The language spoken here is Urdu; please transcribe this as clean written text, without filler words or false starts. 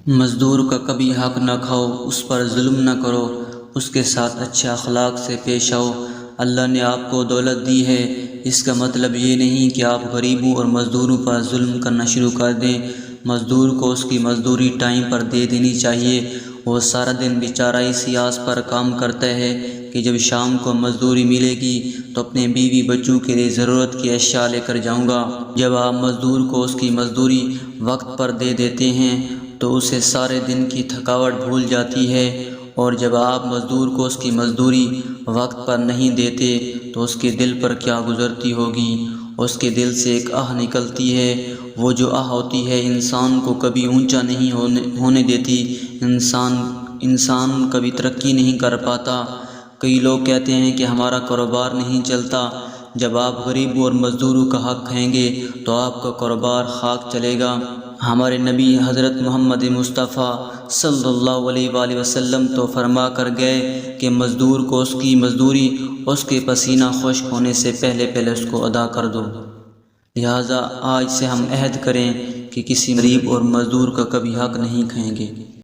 مزدور کا کبھی حق نہ کھاؤ، اس پر ظلم نہ کرو، اس کے ساتھ اچھے اخلاق سے پیش آؤ۔ اللہ نے آپ کو دولت دی ہے، اس کا مطلب یہ نہیں کہ آپ غریبوں اور مزدوروں پر ظلم کرنا شروع کر دیں۔ مزدور کو اس کی مزدوری ٹائم پر دے دینی چاہیے۔ وہ سارا دن بیچارہ اسی آس پر کام کرتا ہے کہ جب شام کو مزدوری ملے گی تو اپنے بیوی بچوں کے لیے ضرورت کی اشیاء لے کر جاؤں گا۔ جب آپ مزدور کو اس کی مزدوری وقت پر دے دیتے ہیں تو اسے سارے دن کی تھکاوٹ بھول جاتی ہے، اور جب آپ مزدور کو اس کی مزدوری وقت پر نہیں دیتے تو اس کے دل پر کیا گزرتی ہوگی۔ اس کے دل سے ایک آہ نکلتی ہے، وہ جو آہ ہوتی ہے انسان کو کبھی اونچا نہیں ہونے دیتی، انسان کبھی ترقی نہیں کر پاتا۔ کئی لوگ کہتے ہیں کہ ہمارا کاروبار نہیں چلتا۔ جب آپ غریبوں اور مزدوروں کا حق کھائیں گے تو آپ کا کاروبار خاک چلے گا۔ ہمارے نبی حضرت محمد مصطفیٰ صلی اللہ علیہ وآلہ وسلم تو فرما کر گئے کہ مزدور کو اس کی مزدوری اس کے پسینہ خشک ہونے سے پہلے اس کو ادا کر دو۔ لہٰذا آج سے ہم عہد کریں کہ کسی غریب اور مزدور کا کبھی حق نہیں کھائیں گے۔